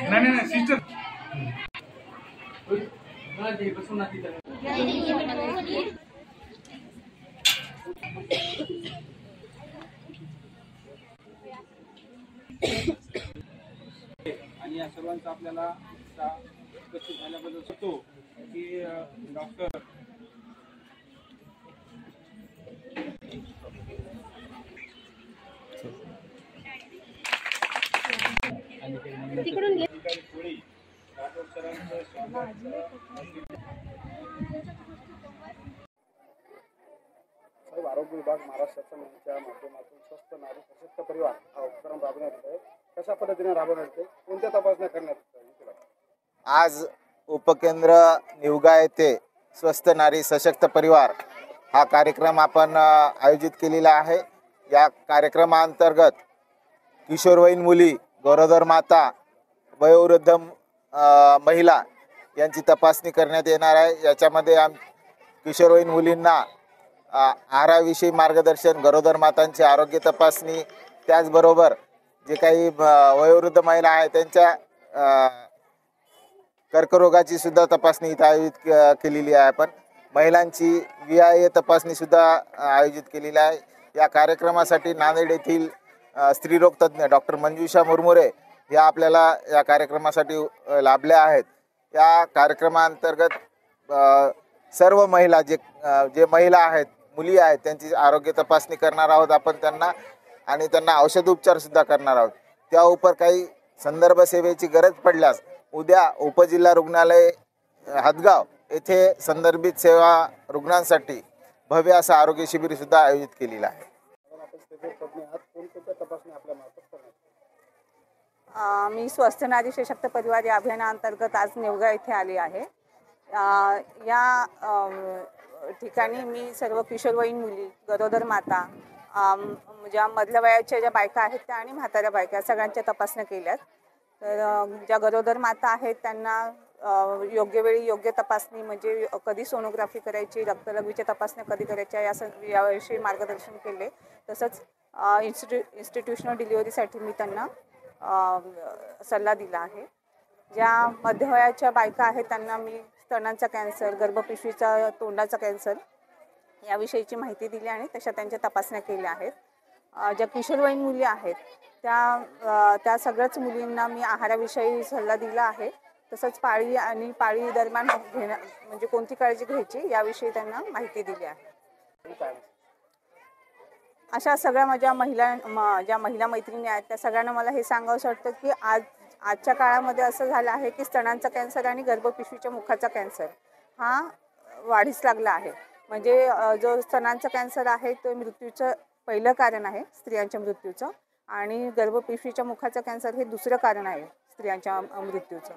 Madam नाही sister आणि या सर्वांचा आपल्याला उपस्थित झाल्याबद्दल सांगतो की डॉक्टर आरोग्य विभाग महाराष्ट्र शासनाच्या माध्यमातून स्वस्थ नारी सशक्त परिवार हा उपक्रम राबवण्यात येतोय. कशा पद्धतीने राबवण्यात येते, कोणत्या तपासण्या करण्यात येतात? आज उपकेंद्र निवगा येथे स्वस्थ नारी सशक्त परिवार हा कार्यक्रम आपण आयोजित केलेला आहे. या कार्यक्रमाअंतर्गत किशोरवयीन मुली, गरोदर माता, वयोवृद्ध महिला यांची तपासणी करण्यात येणार आहे. याच्यामध्ये किशोरवयीन मुलींना आहाराविषयी मार्गदर्शन, गरोदर मातांची आरोग्य तपासणी, त्याचबरोबर जे काही वयोवृद्ध महिला आहेत त्यांच्या कर्करोगाची सुद्धा तपासणी इथं आयोजित केलेली आहे. आपण महिलांची VIA तपासणी सुद्धा आयोजित केलेली आहे. या कार्यक्रमासाठी नांदेड येथील स्त्रीरोग तज्ज्ञ डॉक्टर मंजुषा मुरमुरे या आपल्याला या कार्यक्रमासाठी लाभल्या आहेत. या कार्यक्रमाअंतर्गत सर्व महिला जे महिला आहेत, मुली आहेत, त्यांची आरोग्य तपासणी करणार आहोत आपण त्यांना, आणि त्यांना औषधोपचार सुद्धा करणार आहोत. त्या उपर काही संदर्भ सेवेची गरज पडल्यास उद्या उपजिल्हा रुग्णालय हदगाव येथे संदर्भित सेवा रुग्णांसाठी भव्य असं आरोग्य शिबिर सुद्धा आयोजित केलेलं आहे. मी स्वस्थ नारी सशक्त परिवार या अभियानाअंतर्गत आज निवगा येथे आली आहे. या ठिकाणी मी सर्व किशोरवयीन मुली, गरोदर माता, ज्या मधल्या वयाच्या ज्या बायका आहेत त्या आणि म्हाताऱ्या बायका सगळ्यांच्या तपासण्या केल्यात. तर ज्या गरोदर माता आहेत त्यांना योग्य वेळी योग्य तपासणी, म्हणजे कधी सोनोग्राफी करायची, रक्तलघवीच्या तपासण्या कधी करायच्या याविषयी मार्गदर्शन केले. तसंच इन्स्टिट्यूशनल डिलिव्हरीसाठी मी त्यांना सल्ला दिला आहे. ज्या मध्यवयाच्या बायका आहेत त्यांना मी स्तनांचा कॅन्सर, गर्भपिशवीचा, तोंडाचा कॅन्सर याविषयीची माहिती दिली आणि तशा त्यांच्या तपासण्या केल्या आहेत. ज्या किशोरवयीन मुली आहेत त्या सगळ्याच मुलींना मी आहाराविषयी सल्ला दिला आहे. तसंच पाळी दरम्यान म्हणजे कोणती काळजी घ्यायची याविषयी त्यांना माहिती दिली आहे. अशा सगळ्या माझ्या ज्या महिला मैत्रिणी आहेत त्या सगळ्यांना मला हे सांगावंसं वाटतं की आजच्या काळामध्ये असं झालं आहे की स्तनांचा कॅन्सर आणि गर्भपिशवीच्या मुखाचा कॅन्सर हा वाढीस लागला आहे. म्हणजे जो स्तनांचा कॅन्सर आहे तो मृत्यूचं पहिलं कारण आहे स्त्रियांच्या मृत्यूचं, आणि गर्भपिशवीच्या मुखाचा कॅन्सर हे दुसरं कारण आहे स्त्रियांच्या मृत्यूचं.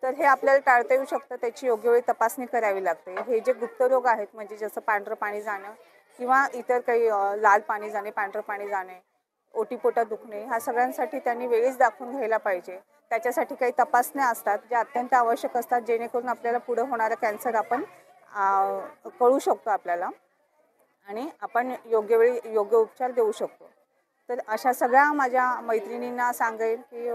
तर हे आपल्याला टाळता येऊ शकतं. त्याची योग्य वेळी तपासणी करावी लागते. हे जे गुप्तरोग आहेत, म्हणजे जसं पांढरं पाणी जाणं किंवा इतर काही लाल पाणी जाणे, पांढरं पाणी जाणे, ओटीपोटात दुखणे, ह्या सगळ्यांसाठी त्यांनी वेळीच दाखवून घ्यायला पाहिजे. त्याच्यासाठी काही तपासण्या असतात ज्या अत्यंत आवश्यक असतात, जेणेकरून आपल्याला पुढे होणारा कॅन्सर आपण कळू शकतो आपल्याला, आणि आपण योग्य वेळी योग्य उपचार देऊ शकतो. तर अशा सगळ्या माझ्या मैत्रिणींना सांगेल की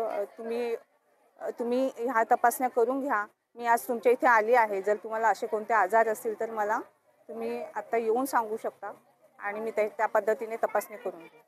तुम्ही ह्या तपासण्या करून घ्या. मी आज तुमच्या इथे आली आहे. जर तुम्हाला असे कोणते आजार असतील तर मला तुम्ही आत्ता येऊन सांगू शकता आणि मी त्या पद्धतीने तपासणी करून घेईन.